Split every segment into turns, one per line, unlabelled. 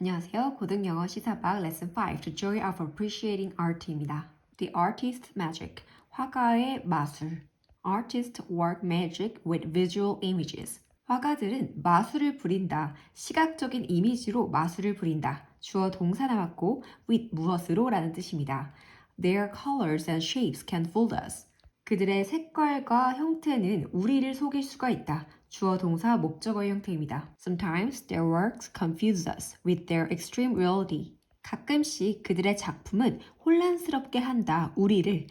안녕하세요. 고등영어 시사박 레슨 5 The Joy of Appreciating Art입니다. The Artist's Magic, 화가의 마술. Artists work magic with visual images. 화가들은 마술을 부린다. 시각적인 이미지로 마술을 부린다. 주어 동사 나왔고 with 무엇으로 라는 뜻입니다. Their colors and shapes can fool us. 그들의 색깔과 형태는 우리를 속일 수가 있다. 주어 동사 목적어의 형태입니다. Sometimes their works confuse us with their extreme reality. 가끔씩 그들의 작품은 혼란스럽게 한다. 우리를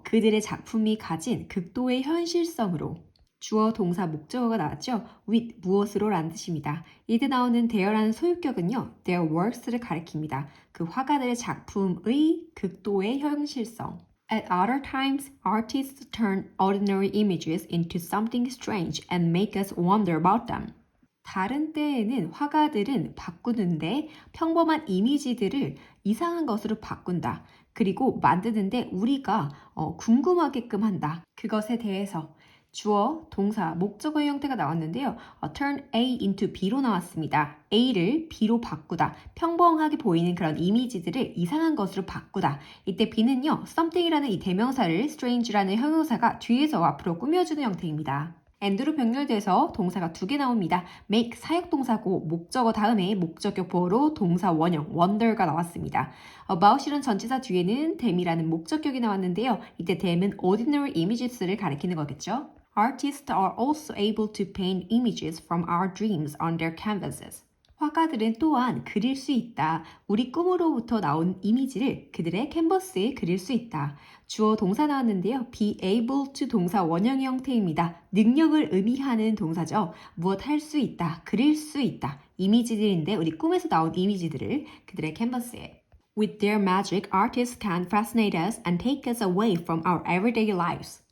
그들의 작품이 가진 극도의 현실성으로. 주어 동사 목적어가 나왔죠? with 무엇으로 라는 뜻입니다. 이때 나오는 there라는 소유격은요. their works를 가리킵니다. 그 화가들의 작품의 극도의 현실성. At other times, artists turn ordinary images into something strange and make us wonder about them. 다른 때에는 화가들은 바꾸는데 평범한 이미지들을 이상한 것으로 바꾼다. 그리고 만드는데 우리가 궁금하게끔 한다. 그것에 대해서. 주어, 동사, 목적어의 형태가 나왔는데요. turn A into B로 나왔습니다. A를 B로 바꾸다. 평범하게 보이는 그런 이미지들을 이상한 것으로 바꾸다. 이때 B는요. something이라는 이 대명사를 strange라는 형용사가 뒤에서 앞으로 꾸며주는 형태입니다. and로 병렬돼서 동사가 2개 나옵니다. make 사역동사고 목적어 다음에 목적격 보어로 동사 원형 wonder가 나왔습니다. about이란 전치사 뒤에는 them이라는 목적격이 나왔는데요. 이때 them은 ordinary images를 가리키는 거겠죠. Artists are also able to paint images from our dreams on their canvases. 화가들은 또한 그릴 수 있다. 우리 꿈으로부터 나온 이미지를 그들의 캔버스에 그릴 수 있다. 주어 동사 나왔는데요. be able to 동사 원형의 형태입니다. 능력을 의미하는 동사죠. 무엇 할 수 있다. 그릴 수 있다. 이미지들인데 우리 꿈에서 나온 이미지들을 그들의 캔버스에. With their magic, artists can fascinate us and take us away from our everyday lives.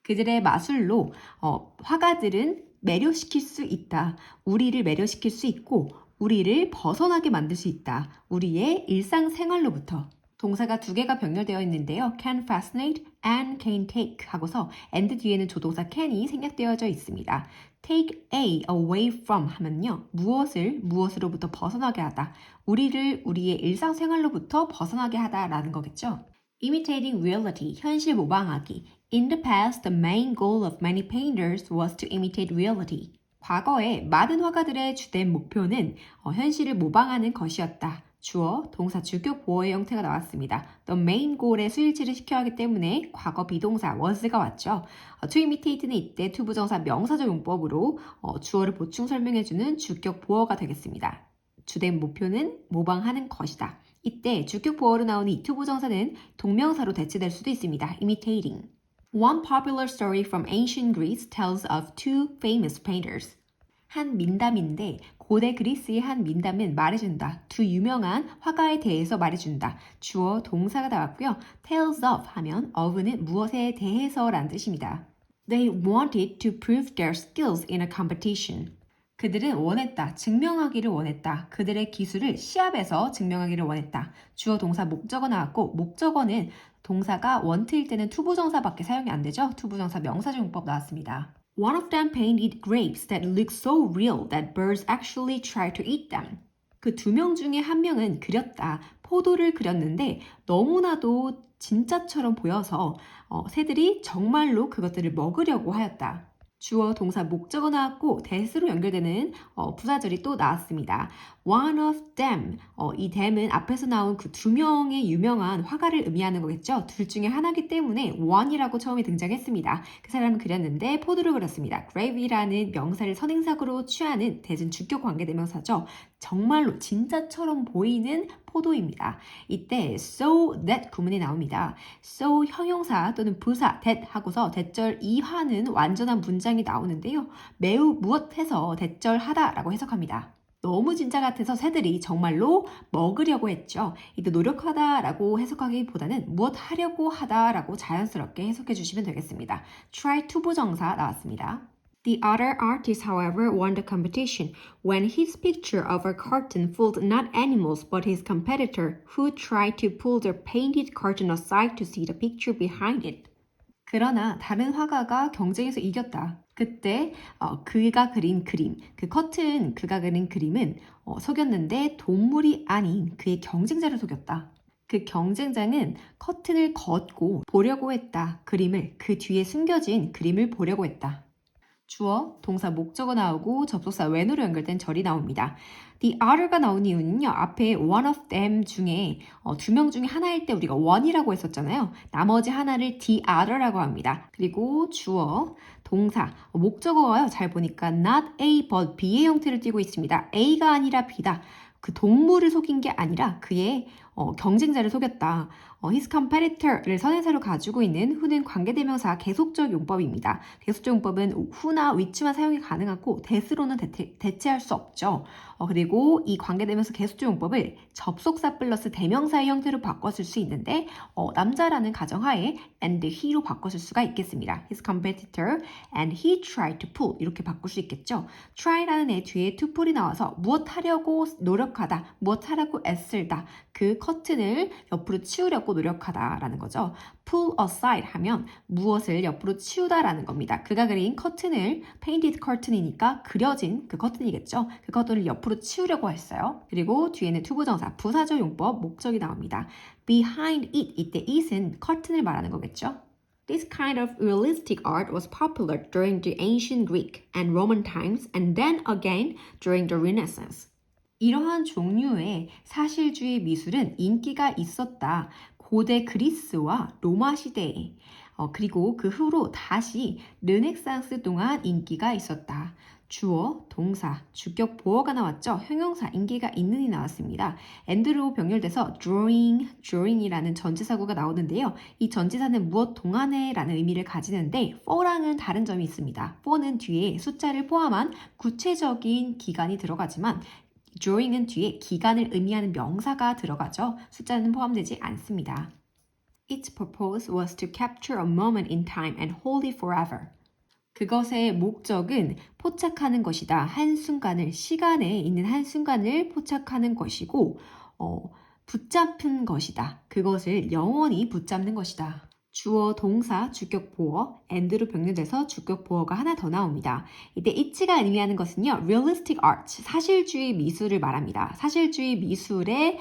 그들의 마술로 화가들은 매료시킬 수 있다. 우리를 매료시킬 수 있고 우리를 벗어나게 만들 수 있다. 우리의 일상생활로부터. 동사가 2개가 병렬되어 있는데요. can fascinate and can take 하고서 and 뒤에는 조동사 can이 생략되어져 있습니다. take A away from 하면요. 무엇으로부터 벗어나게 하다. 우리를 우리의 일상생활로부터 벗어나게 하다라는 거겠죠. Imitating reality, 현실 모방하기. In the past, the main goal of many painters was to imitate reality. 과거에 많은 화가들의 주된 목표는 현실을 모방하는 것이었다. 주어, 동사, 주격, 보어의 형태가 나왔습니다. The main goal에 수일치를 시켜야 하기 때문에 과거 비동사 was가 왔죠. To imitate는 이때 투부정사 명사적 용법으로 주어를 보충 설명해주는 주격, 보어가 되겠습니다. 주된 목표는 모방하는 것이다. 이때 주격, 보어로 나오는 이 투부정사는 동명사로 대체될 수도 있습니다. Imitating. One popular story from ancient Greece tells of two famous painters. 한 민담인데 고대 그리스의 한 민담은 말해준다. 두 유명한 화가에 대해서 말해준다. 주어 동사가 나왔고요. tells of 하면 of는 무엇에 대해서라는 뜻입니다. They wanted to prove their skills in a competition. 그들은 원했다. 증명하기를 원했다. 그들의 기술을 시합에서 증명하기를 원했다. 주어 동사 목적어 나왔고 목적어는 동사가 원트일 때는 투부정사밖에 사용이 안 되죠. 투부정사 명사적 용법 나왔습니다. One of them painted grapes that looked so real that birds actually tried to eat them. 그 2명 중에 한 명은 그렸다. 포도를 그렸는데 너무나도 진짜처럼 보여서 새들이 정말로 그것들을 먹으려고 하였다. 주어, 동사, 목적어 나왔고 that으로 연결되는 부사절이 또 나왔습니다. One of them, 이 them은 앞에서 나온 그 2명의 유명한 화가를 의미하는 거겠죠. 둘 중에 하나이기 때문에 one이라고 처음에 등장했습니다. 그 사람은 그렸는데 포도를 그렸습니다. grape이라는 명사를 선행사구로 취하는 대신 주격 관계대명사죠. 정말로 진짜처럼 보이는 포도입니다. 이때 so that 구문이 나옵니다. so 형용사 또는 부사 that 하고서 대절 이하는 완전한 문장이 나오는데요. 매우 무엇해서 대절하다라고 해석합니다. 너무 진짜 같아서 새들이 정말로 먹으려고 했죠. 이때 노력하다라고 해석하기보다는 무엇 하려고 하다라고 자연스럽게 해석해 주시면 되겠습니다. try to 부정사 나왔습니다. The other artist, however, won the competition when his picture of a curtain fooled not animals but his competitor, who tried to pull the painted curtain aside to see the picture behind it. 그러나 다른 화가가 경쟁에서 이겼다. 그때 그가 그린 그림, 그 커튼 그가 그린 그림은 속였는데 동물이 아닌 그의 경쟁자를 속였다. 그 경쟁자는 커튼을 걷고 보려고 했다. 그림을 그 뒤에 숨겨진 그림을 보려고 했다. 주어, 동사 목적어 나오고 접속사 when으로 연결된 절이 나옵니다. The other가 나온 이유는요. 앞에 one of them 중에 두 명 중에 하나일 때 우리가 one이라고 했었잖아요. 나머지 하나를 the other라고 합니다. 그리고 주어, 동사, 목적어가요. 잘 보니까 not A but B의 형태를 띠고 있습니다. A가 아니라 B다. 그 동물을 속인 게 아니라 그의 경쟁자를 속였다. his competitor를 선행사로 가지고 있는 who는 관계대명사 계속적 용법입니다. 계속적 용법은 who나 which만 사용이 가능하고 that으로는 대체할 수 없죠. 그리고 이 관계대명사 계속적 용법을 접속사 플러스 대명사의 형태로 바꿨을 수 있는데 남자라는 가정하에 and he로 바꿨을 수가 있겠습니다. his competitor and he tried to pull 이렇게 바꿀 수 있겠죠. try라는 애 뒤에 to pull이 나와서 무엇 하려고 노력하다, 무엇 하려고 애쓸다 그 커튼을 옆으로 치우려고 노력하다라는 거죠. pull aside 하면 무엇을 옆으로 치우다라는 겁니다. 그가 그린 커튼을 painted curtain이니까 그려진 그 커튼이겠죠. 그 커튼을 옆으로 치우려고 했어요. 그리고 뒤에는 투부정사, 부사적 용법, 목적이 나옵니다. behind it, 이때 it은 커튼을 말하는 거겠죠. This kind of realistic art was popular during the ancient Greek and Roman times and then again during the Renaissance. 이러한 종류의 사실주의 미술은 인기가 있었다. 고대 그리스와 로마 시대에 그리고 그 후로 다시 르네상스 동안 인기가 있었다. 주어, 동사, 주격 보어가 나왔죠. 형용사, 인기가 있는이 나왔습니다. and로 병렬돼서 drawing이라는 전치사구가 나오는데요. 이 전치사는 무엇 동안에 라는 의미를 가지는데 for랑은 다른 점이 있습니다. for는 뒤에 숫자를 포함한 구체적인 기간이 들어가지만 drawing은 뒤에 기간을 의미하는 명사가 들어가죠. 숫자는 포함되지 않습니다. Its purpose was to capture a moment in time and hold it forever. 그것의 목적은 포착하는 것이다. 한순간을, 시간에 있는 한순간을 포착하는 것이고 붙잡는 것이다. 그것을 영원히 붙잡는 것이다. 주어, 동사, 주격 보어, and로 병렬돼서 주격 보어가 하나 더 나옵니다. 이때 it가 의미하는 것은요, realistic art, 사실주의 미술을 말합니다. 사실주의 미술의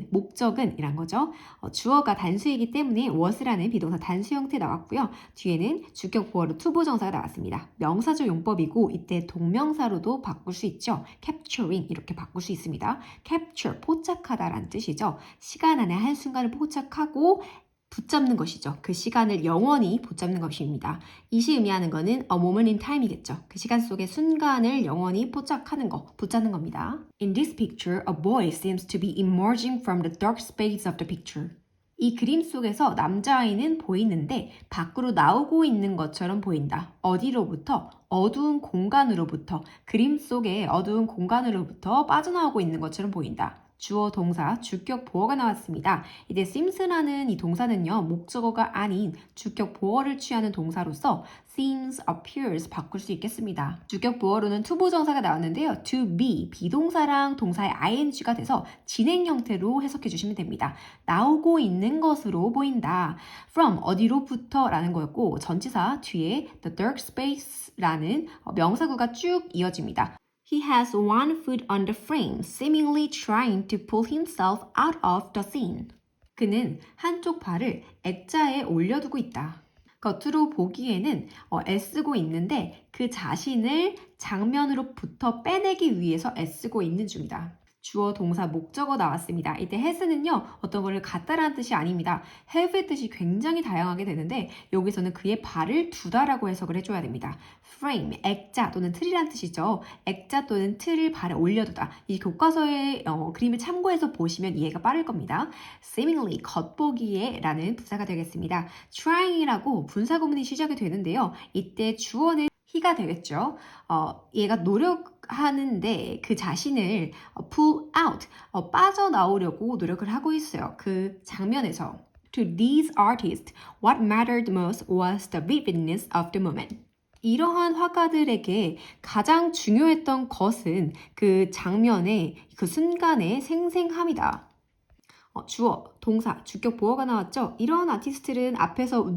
목적은 이란 거죠. 주어가 단수이기 때문에 was라는 비동사 단수 형태 나왔고요. 뒤에는 주격 보어로 투부정사가 나왔습니다. 명사적 용법이고 이때 동명사로도 바꿀 수 있죠. capturing 이렇게 바꿀 수 있습니다. capture, 포착하다라는 뜻이죠. 시간 안에 한순간을 포착하고 붙잡는 것이죠. 그 시간을 영원히 붙잡는 것입니다. 이시 의미하는 것은 a moment in time이겠죠. 그 시간 속의 순간을 영원히 포착하는 거, 붙잡는 겁니다. In this picture, a boy seems to be emerging from the dark space of the picture. 이 그림 속에서 남자아이는 보이는데 밖으로 나오고 있는 것처럼 보인다. 어디로부터? 어두운 공간으로부터. 그림 속의 어두운 공간으로부터 빠져나오고 있는 것처럼 보인다. 주어, 동사, 주격 보어가 나왔습니다. 이제 seems라는 이 동사는요, 목적어가 아닌 주격 보어를 취하는 동사로서 seems, appears 바꿀 수 있겠습니다. 주격 보어로는 투부정사가 나왔는데요. to be, 비동사랑 동사의 ing가 돼서 진행 형태로 해석해 주시면 됩니다. 나오고 있는 것으로 보인다. from, 어디로부터 라는 거였고 전치사 뒤에 the dark space라는 명사구가 쭉 이어집니다. He has one foot on the frame, seemingly trying to pull himself out of the scene. 그는 한쪽 발을 액자에 올려두고 있다. 겉으로 보기에는 애쓰고 있는데 그 자신을 장면으로부터 빼내기 위해서 애쓰고 있는 중이다. 주어, 동사, 목적어 나왔습니다. 이때 has는요, 어떤 거를 갖다라는 뜻이 아닙니다. have의 뜻이 굉장히 다양하게 되는데 여기서는 그의 발을 두다라고 해석을 해줘야 됩니다. frame, 액자 또는 틀이란 뜻이죠. 액자 또는 틀을 발에 올려두다. 이 교과서의 그림을 참고해서 보시면 이해가 빠를 겁니다. seemingly, 겉보기에 라는 부사가 되겠습니다. trying이라고 분사구문이 시작이 되는데요. 이때 주어는 he가 되겠죠. 얘가 노력하는데 그 자신을 pull out, 빠져나오려고 노력을 하고 있어요. 그 장면에서. To these artists, what mattered most was the vividness of the moment. 이러한 화가들에게 가장 중요했던 것은 그 장면의 그 순간의 생생함이다. 주어, 동사, 주격 보어가 나왔죠? 이런 아티스트들은 앞에서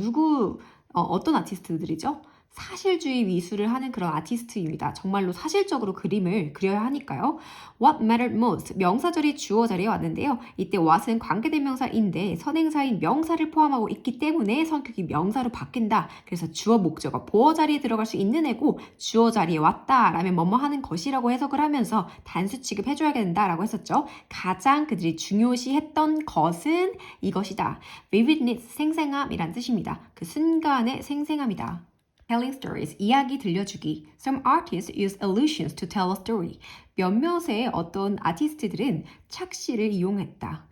어떤 아티스트들이죠? 사실주의 미술을 하는 그런 아티스트입니다. 정말로 사실적으로 그림을 그려야 하니까요. What mattered most? 명사절이 주어 자리에 왔는데요. 이때 what은 관계대명사인데 선행사인 명사를 포함하고 있기 때문에 성격이 명사로 바뀐다. 그래서 주어, 목적어, 보어 자리에 들어갈 수 있는 애고 주어 자리에 왔다 라면 뭐뭐 하는 것이라고 해석을 하면서 단수 취급해줘야 된다라고 했었죠. 가장 그들이 중요시했던 것은 이것이다. vividness, 생생함이란 뜻입니다. 그 순간의 생생함이다. Telling stories, 이야기 들려주기. Some artists use allusions to tell a story. 몇몇의 어떤 아티스트들은 착시를 이용했다.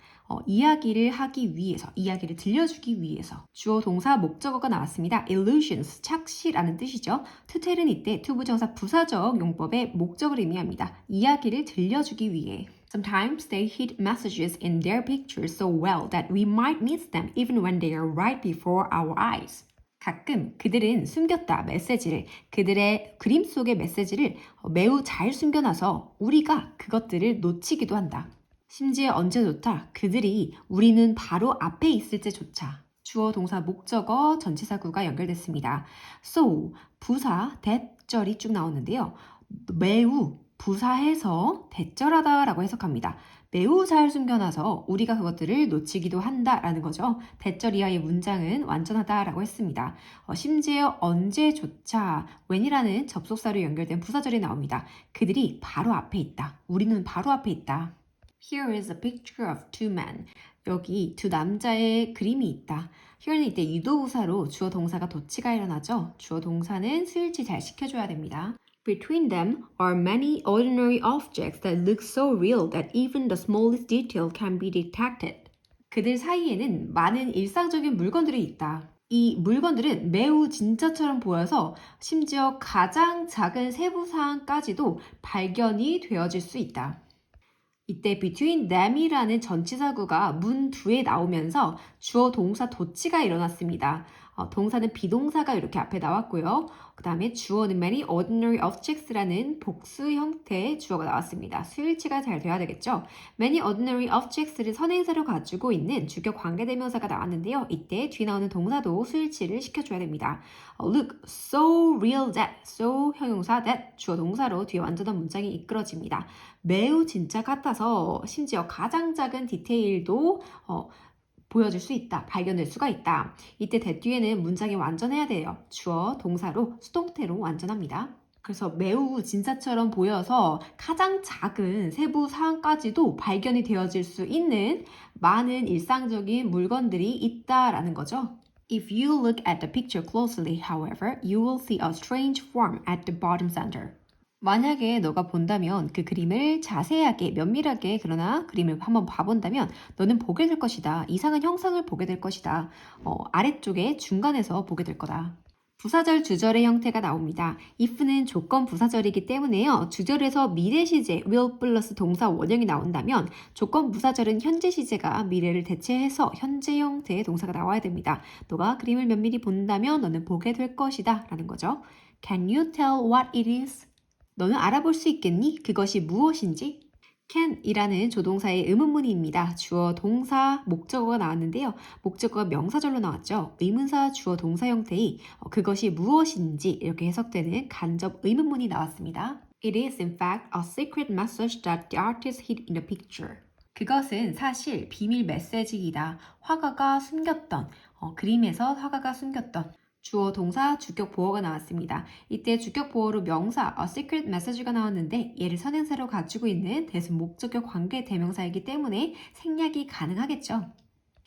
이야기를 하기 위해서, 이야기를 들려주기 위해서. 주어, 동사, 목적어가 나왔습니다. Illusions, 착시라는 뜻이죠. to tell은 이때 투부정사 부사적 용법의 목적을 의미합니다. 이야기를 들려주기 위해. Sometimes they hid messages in their pictures so well that we might miss them even when they are right before our eyes. 가끔 그들은 숨겼다 메시지를 그들의 그림 속의 메시지를 매우 잘 숨겨놔서 우리가 그것들을 놓치기도 한다. 심지어 언제조차 그들이 우리는 바로 앞에 있을 때조차 주어 동사 목적어 전치사구가 연결됐습니다. So 부사 대절이 쭉 나오는데요. 매우 부사해서 대절하다라고 해석합니다. 매우 잘 숨겨놔서 우리가 그것들을 놓치기도 한다라는 거죠. 대절 이하의 문장은 완전하다라고 했습니다. 심지어 언제조차 when이라는 접속사로 연결된 부사절이 나옵니다. 그들이 바로 앞에 있다. 우리는 바로 앞에 있다. Here is a picture of two men. 여기 두 남자의 그림이 있다. here는 이때 유도부사로 주어 동사가 도치가 일어나죠. 주어 동사는 수일치 잘 시켜줘야 됩니다. Between them are many ordinary objects that look so real that even the smallest detail can be detected. 그들 사이에는 많은 일상적인 물건들이 있다. 이 물건들은 매우 진짜처럼 보여서 심지어 가장 작은 세부 사항까지도 발견이 되어질 수 있다. 이때 between them이라는 전치사구가 문 뒤에 나오면서 주어 동사 도치가 일어났습니다. 동사는 비동사가 이렇게 앞에 나왔고요. 그 다음에 주어는 many ordinary objects라는 복수 형태의 주어가 나왔습니다. 수일치가 잘 돼야 되겠죠? many ordinary objects를 선행사로 가지고 있는 주격 관계대명사가 나왔는데요. 이때 뒤에 나오는 동사도 수일치를 시켜줘야 됩니다. Look so real that, so 형용사 that 주어 동사로 뒤에 완전한 문장이 이끌어집니다. 매우 진짜 같아서 심지어 가장 작은 디테일도 보여줄 수 있다. 발견될 수가 있다. 이때 that 뒤에는 문장이 완전해야 돼요. 주어, 동사로, 수동태로 완전합니다. 그래서 매우 진짜처럼 보여서 가장 작은 세부 사항까지도 발견이 되어질 수 있는 많은 일상적인 물건들이 있다라는 거죠. If you look at the picture closely, however, you will see a strange form at the bottom center. 만약에 너가 본다면 그 그림을 자세하게 면밀하게 그러나 그림을 한번 봐본다면 너는 보게 될 것이다. 이상한 형상을 보게 될 것이다. 아래쪽에 중간에서 보게 될 거다. 부사절 주절의 형태가 나옵니다. if는 조건 부사절이기 때문에요. 주절에서 미래 시제 will 플러스 동사 원형이 나온다면 조건 부사절은 현재 시제가 미래를 대체해서 현재 형태의 동사가 나와야 됩니다. 너가 그림을 면밀히 본다면 너는 보게 될 것이다 라는 거죠. Can you tell what it is? 너는 알아볼 수 있겠니? 그것이 무엇인지? can이라는 조동사의 의문문입니다. 주어, 동사, 목적어가 나왔는데요. 목적어가 명사절로 나왔죠. 의문사, 주어, 동사 형태의 그것이 무엇인지 이렇게 해석되는 간접 의문문이 나왔습니다. It is in fact a secret message that the artist hid in the picture. 그것은 사실 비밀 메시지이다. 화가가 숨겼던, 그림에서 화가가 숨겼던 주어, 동사, 주격 보어가 나왔습니다. 이때 주격 보어로 명사, a secret message가 나왔는데 얘를 선행사로 가지고 있는 대신 목적격 관계 대명사이기 때문에 생략이 가능하겠죠.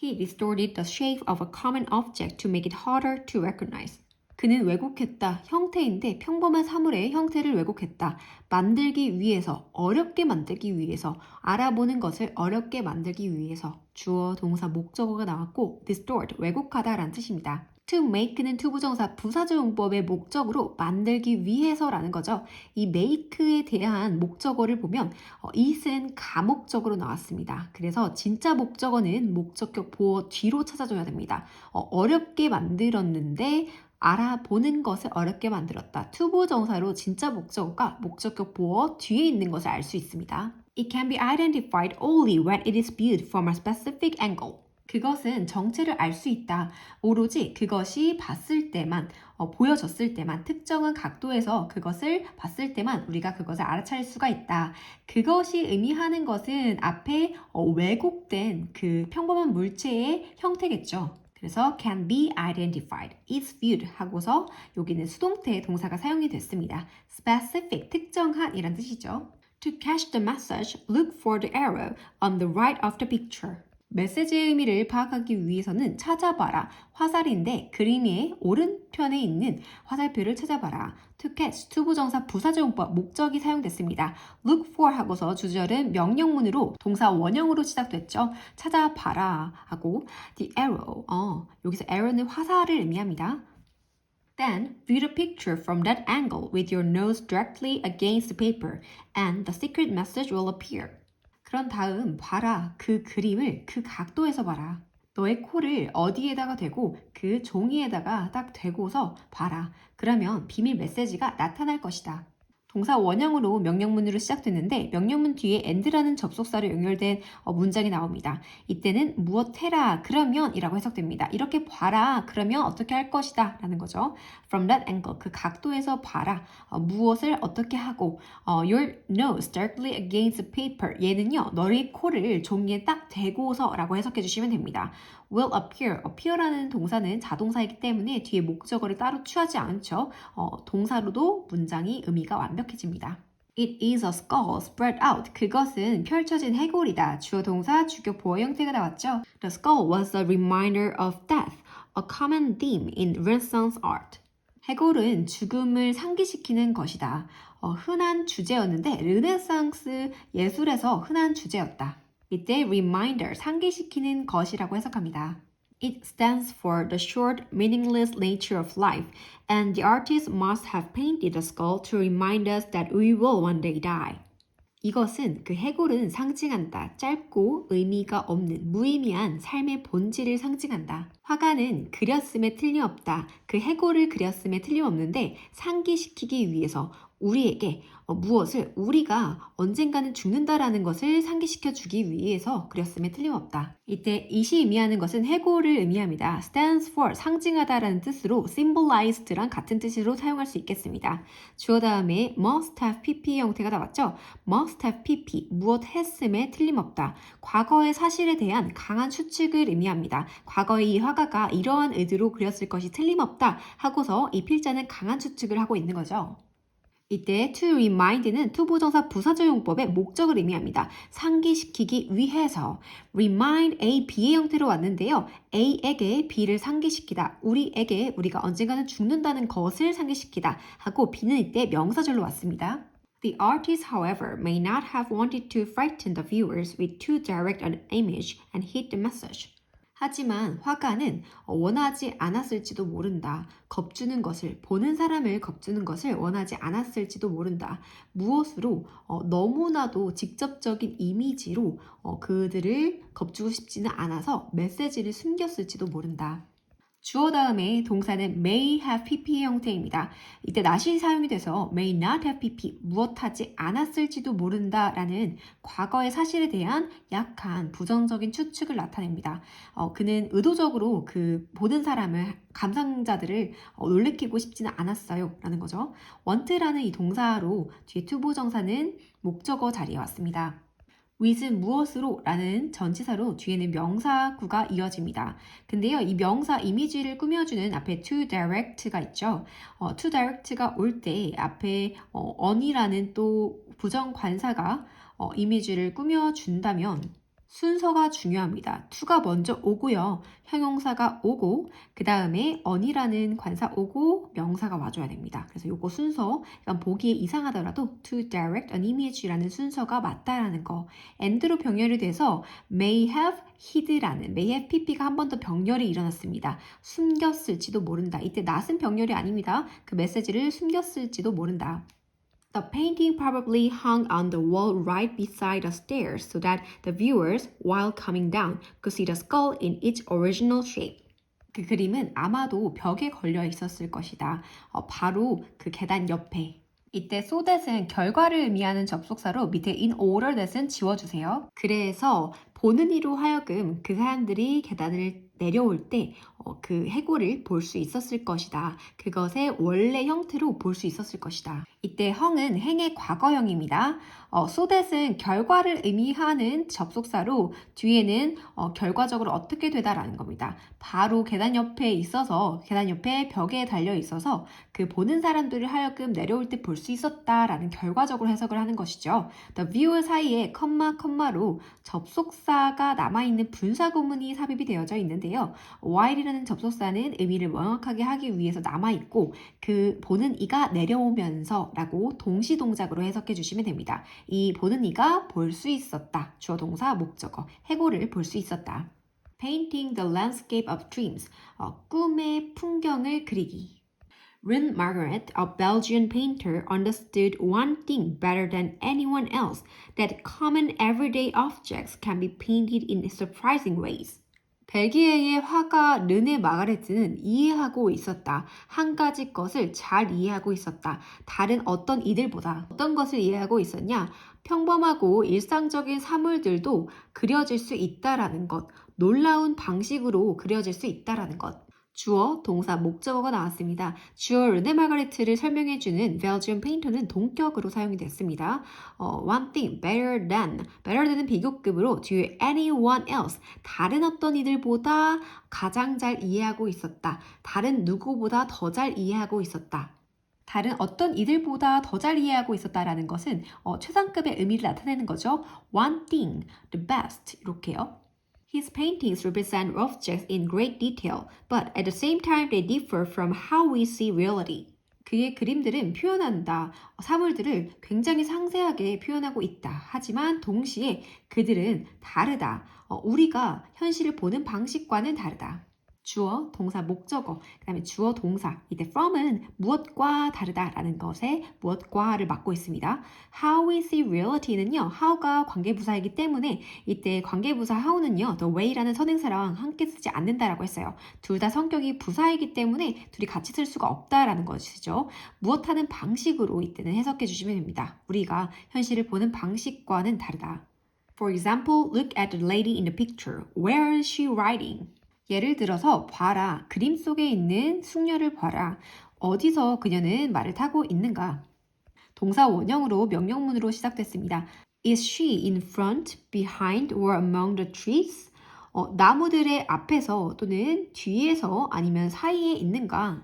He distorted the shape of a common object to make it harder to recognize. 그는 왜곡했다. 형태인데 평범한 사물의 형태를 왜곡했다. 만들기 위해서, 어렵게 만들기 위해서, 알아보는 것을 어렵게 만들기 위해서 주어, 동사, 목적어가 나왔고 distort, 왜곡하다라는 뜻입니다. To make는 투부정사 부사절 용법의 목적으로 만들기 위해서라는 거죠. 이 make에 대한 목적어를 보면 it은 가목적으로 나왔습니다. 그래서 진짜 목적어는 목적격 보어 뒤로 찾아줘야 됩니다. 어렵게 만들었는데 알아보는 것을 어렵게 만들었다. 투부정사로 진짜 목적어가 목적격 보어 뒤에 있는 것을 알 수 있습니다. It can be identified only when it is viewed from a specific angle. 그것은 정체를 알 수 있다. 오로지 그것이 봤을 때만, 보여졌을 때만, 특정한 각도에서 그것을 봤을 때만 우리가 그것을 알아차릴 수가 있다. 그것이 의미하는 것은 앞에 왜곡된 그 평범한 물체의 형태겠죠. 그래서 can be identified, is viewed 하고서 여기는 수동태 동사가 사용이 됐습니다. specific, 특정한 이란 뜻이죠. To catch the message, look for the arrow on the right of the picture. 메시지의 의미를 파악하기 위해서는 찾아봐라. 화살인데 그림 위에 오른편에 있는 화살표를 찾아봐라. To catch, 투부정사 부사적용법 목적이 사용됐습니다. Look for 하고서 주절은 명령문으로 동사 원형으로 시작됐죠. 찾아봐라 하고 the arrow, 여기서 arrow는 화살을 의미합니다. Then, view the picture from that angle with your nose directly against the paper and the secret message will appear. 그런 다음 봐라. 그 그림을 그 각도에서 봐라. 너의 코를 어디에다가 대고 그 종이에다가 딱 대고서 봐라. 그러면 비밀 메시지가 나타날 것이다. 동사 원형으로 명령문으로 시작됐는데 명령문 뒤에 and라는 접속사로 연결된 문장이 나옵니다. 이때는 무엇 해라 그러면 이라고 해석됩니다. 이렇게 봐라 그러면 어떻게 할 것이다 라는 거죠. From that angle 그 각도에서 봐라. 무엇을 어떻게 하고 your nose directly against the paper 얘는요 너의 코를 종이에 딱 대고서 라고 해석해 주시면 됩니다. will appear라는 동사는 자동사이기 때문에 뒤에 목적어를 따로 취하지 않죠. 동사로도 문장이 의미가 완벽해집니다. It is a skull spread out. 그것은 펼쳐진 해골이다. 주어 동사 주격 보어 형태가 나왔죠. The skull was a reminder of death, a common theme in Renaissance art. 해골은 죽음을 상기시키는 것이다. 흔한 주제였는데 르네상스 예술에서 흔한 주제였다. 이때 reminder, 상기시키는 것이라고 해석합니다. It stands for the short, meaningless nature of life, and the artist must have painted the skull to remind us that we will one day die. 이것은 그 해골은 상징한다. 짧고 의미가 없는 무의미한 삶의 본질을 상징한다. 화가는 그렸음에 틀림없다. 그 해골을 그렸음에 틀림없는데 상기시키기 위해서 우리에게 무엇을 우리가 언젠가는 죽는다라는 것을 상기시켜 주기 위해서 그렸음에 틀림없다. 이때 it이 의미하는 것은 해골을 의미합니다. stands for 상징하다라는 뜻으로 symbolized랑 같은 뜻으로 사용할 수 있겠습니다. 주어 다음에 must have pp 형태가 나왔죠. must have pp 무엇 했음에 틀림없다. 과거의 사실에 대한 강한 추측을 의미합니다. 과거에 이 화가가 이러한 의도로 그렸을 것이 틀림없다 하고서 이 필자는 강한 추측을 하고 있는 거죠. 이때 to remind는 투부정사 부사적용법의 목적을 의미합니다. 상기시키기 위해서 remind A, B의 형태로 왔는데요. A에게 B를 상기시키다. 우리에게 우리가 언젠가는 죽는다는 것을 상기시키다 하고 B는 이때 명사절로 왔습니다. The artist, however, may not have wanted to frighten the viewers with too direct an image and hid the message. 하지만 화가는 원하지 않았을지도 모른다. 겁주는 것을, 보는 사람을 겁주는 것을 원하지 않았을지도 모른다. 무엇으로? 너무나도 직접적인 이미지로 그들을 겁주고 싶지는 않아서 메시지를 숨겼을지도 모른다. 주어 다음에 동사는 may have pp 형태입니다. 이때 not이 사용이 돼서 may not have pp, 무엇하지 않았을지도 모른다 라는 과거의 사실에 대한 약한 부정적인 추측을 나타냅니다. 그는 의도적으로 그 보는 사람을, 감상자들을 놀래키고 싶지는 않았어요 라는 거죠. want라는 이 동사로 뒤에 투부정사는 목적어 자리에 왔습니다. with은 무엇으로 라는 전치사로 뒤에는 명사구가 이어집니다. 근데요, 이 명사 이미지를 꾸며주는 앞에 to direct가 있죠. to direct가 올 때 앞에 on이라는 또 부정관사가 이미지를 꾸며준다면 순서가 중요합니다. to가 먼저 오고요. 형용사가 오고 그 다음에 on이라는 관사 오고 명사가 와줘야 됩니다. 그래서 요거 순서 약간 보기에 이상하더라도 to direct an image라는 순서가 맞다라는 거. and로 병렬이 돼서 may have hid라는 may have pp가 한 번 더 병렬이 일어났습니다. 숨겼을지도 모른다. 이때 not은 병렬이 아닙니다. 그 메시지를 숨겼을지도 모른다. The painting probably hung on the wall right beside the stairs so that the viewers, while coming down, could see the skull in its original shape. 그 그림은 아마도 벽에 걸려 있었을 것이다. 바로 그 계단 옆에. 이때 so that은 결과를 의미하는 접속사로 밑에 in order that은 지워주세요. 그래서 보는 이로 하여금 그 사람들이 계단을 내려올 때 그 해골을 볼 수 있었을 것이다. 그것의 원래 형태로 볼 수 있었을 것이다. 이때 형은 행의 과거형입니다. so that은 결과를 의미하는 접속사로 뒤에는 결과적으로 어떻게 되다라는 겁니다. 바로 계단 옆에 있어서 계단 옆에 벽에 달려 있어서 그 보는 사람들을 하여금 내려올 때 볼 수 있었다라는 결과적으로 해석을 하는 것이죠. The viewer 사이에 컴마로 접속사가 남아있는 분사 구문이 삽입이 되어져 있는데요. while이라는 접속사는 의미를 명확하게 하기 위해서 남아있고 그 보는 이가 내려오면서 라고 동시동작으로 해석해 주시면 됩니다. 이 보는 이가 볼 수 있었다. 주어 동사 목적어 해골을 볼 수 있었다. Painting the landscape of dreams. 꿈의 풍경을 그리기. Rene Magritte, a Belgian painter, understood one thing better than anyone else, that common everyday objects can be painted in surprising ways. 벨기에의 화가 르네 마가레트는 이해하고 있었다. 한 가지 것을 잘 이해하고 있었다. 다른 어떤 이들보다 어떤 것을 이해하고 있었냐? 평범하고 일상적인 사물들도 그려질 수 있다라는 것. 놀라운 방식으로 그려질 수 있다라는 것. 주어, 동사, 목적어가 나왔습니다. 주어 르네 마가레트를 설명해주는 벨지엄 페인터는 동격으로 사용이 됐습니다. one thing better than은 비교급으로 뒤에 anyone else, 다른 어떤 이들보다 가장 잘 이해하고 있었다. 다른 누구보다 더 잘 이해하고 있었다. 다른 어떤 이들보다 더 잘 이해하고 있었다라는 것은 최상급의 의미를 나타내는 거죠. one thing, the best 이렇게요. His paintings represent objects in great detail, but at the same time they differ from how we see reality. 그의 그림들은 표현한다. 사물들을 굉장히 상세하게 표현하고 있다. 하지만 동시에 그들은 다르다. 우리가 현실을 보는 방식과는 다르다. 주어, 동사, 목적어, 그 다음에 주어, 동사. 이때 from은 무엇과 다르다라는 것에 무엇과를 맡고 있습니다. How we see reality는요. how가 관계부사이기 때문에 이때 관계부사 how는요. the way라는 선행사랑 함께 쓰지 않는다라고 했어요. 둘 다 성격이 부사이기 때문에 둘이 같이 쓸 수가 없다라는 것이죠. 무엇하는 방식으로 이때는 해석해 주시면 됩니다. 우리가 현실을 보는 방식과는 다르다. For example, look at the lady in the picture. Where is she riding? 예를 들어서 봐라. 그림 속에 있는 숙녀를 봐라. 어디서 그녀는 말을 타고 있는가? 동사 원형으로 명령문으로 시작됐습니다. Is she in front, behind, or among the trees? 나무들의 앞에서 또는 뒤에서 아니면 사이에 있는가?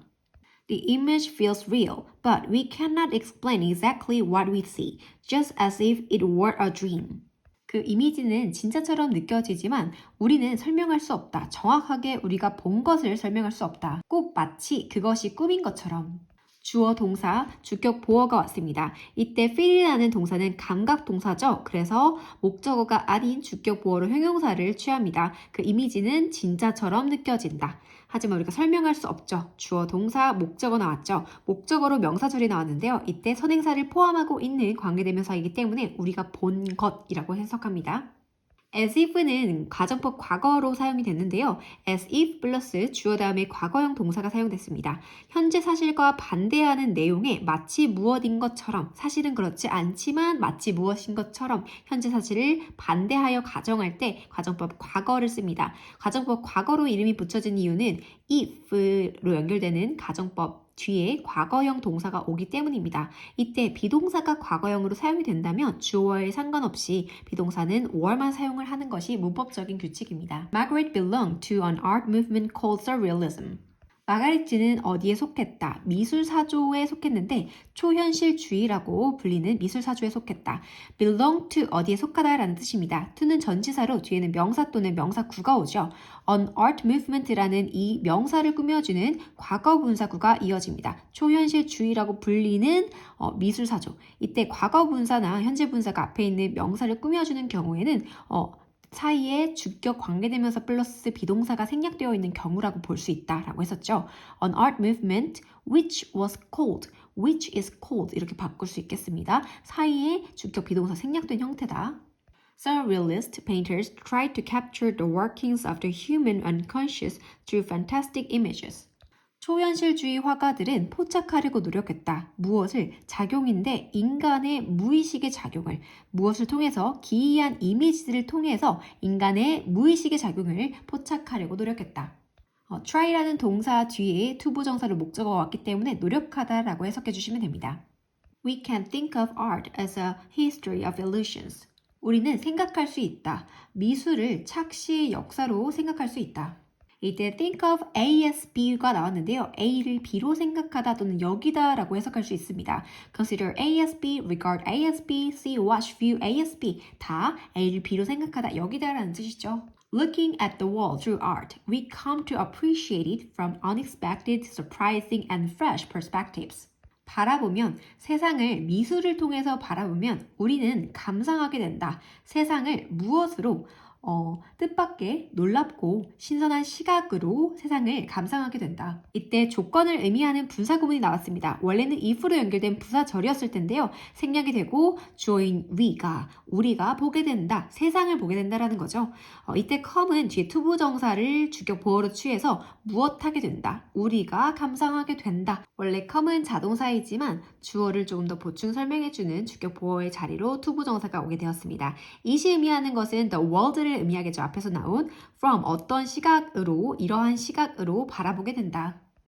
The image feels real, but we cannot explain exactly what we see, just as if it were a dream. 그 이미지는 진짜처럼 느껴지지만 우리는 설명할 수 없다. 정확하게 우리가 본 것을 설명할 수 없다. 꼭 마치 그것이 꿈인 것처럼. 주어 동사, 주격 보어가 왔습니다. 이때 feel이라는 동사는 감각 동사죠. 그래서 목적어가 아닌 주격 보어로 형용사를 취합니다. 그 이미지는 진짜처럼 느껴진다. 하지만 우리가 설명할 수 없죠. 주어 동사, 목적어 나왔죠. 목적어로 명사절이 나왔는데요. 이때 선행사를 포함하고 있는 관계대명사이기 때문에 우리가 본 것이라고 해석합니다. as if는 가정법 과거로 사용이 됐는데요. as if 플러스 주어 다음에 과거형 동사가 사용됐습니다. 현재 사실과 반대하는 내용에 마치 무엇인 것처럼 사실은 그렇지 않지만 마치 무엇인 것처럼 현재 사실을 반대하여 가정할 때 가정법 과거를 씁니다. 가정법 과거로 이름이 붙여진 이유는 if로 연결되는 가정법 뒤에 과거형 동사가 오기 때문입니다. 이때 비동사가 과거형으로 사용이 된다면 주어에 상관없이 비동사는 were만 사용을 하는 것이 문법적인 규칙입니다. Margaret belonged to an art movement called surrealism. 마가리트는 어디에 속했다? 미술사조에 속했는데 초현실주의라고 불리는 미술사조에 속했다. belong to 어디에 속하다 라는 뜻입니다. to는 전치사로 뒤에는 명사 또는 명사구가 오죠. an art movement라는 이 명사를 꾸며주는 과거분사구가 이어집니다. 초현실주의라고 불리는 미술사조. 이때 과거분사나 현재분사가 앞에 있는 명사를 꾸며주는 경우에는 사이에 주격 관계대명사 플러스 비동사가 생략되어 있는 경우라고 볼 수 있다라고 했었죠. An art movement which was called, which is called 이렇게 바꿀 수 있겠습니다. 사이에 주격 비동사 생략된 형태다. Surrealist painters tried to capture the workings of the human unconscious through fantastic images. 초현실주의 화가들은 포착하려고 노력했다. 무엇을? 작용인데 인간의 무의식의 작용을 무엇을 통해서 기이한 이미지들을 통해서 인간의 무의식의 작용을 포착하려고 노력했다. try라는 동사 뒤에 투부정사로 목적어가 왔기 때문에 노력하다라고 해석해 주시면 됩니다. We can think of art as a history of illusions. 우리는 생각할 수 있다. 미술을 착시의 역사로 생각할 수 있다. 이때 think of A as B가 나왔는데요. A를 B로 생각하다 또는 여기다 라고 해석할 수 있습니다. Consider A as B, regard A as B, see, watch, view A as B. 다 A를 B로 생각하다, 여기다 라는 뜻이죠. Looking at the world through art, we come to appreciate it from unexpected, surprising, and fresh perspectives. 바라보면 세상을 미술을 통해서 바라보면 우리는 감상하게 된다. 세상을 무엇으로? 뜻밖의 놀랍고 신선한 시각으로 세상을 감상하게 된다. 이때 조건을 의미하는 분사 구문이 나왔습니다. 원래는 if로 연결된 부사절이었을 텐데요. 생략이 되고 주어인 we가 우리가 보게 된다. 세상을 보게 된다라는 거죠. 이때 come은 뒤에 투부정사를 주격 보어로 취해서 무엇하게 된다. 우리가 감상하게 된다. 원래 come은 자동사이지만 주어를 조금 더 보충 설명해주는 주격 보어의 자리로 투부정사가 오게 되었습니다. 이시 의미하는 것은 the world를 의미하겠죠. 앞에서 나온 from 어떤 시각으로 이러한 시각으로 바라보게 된다.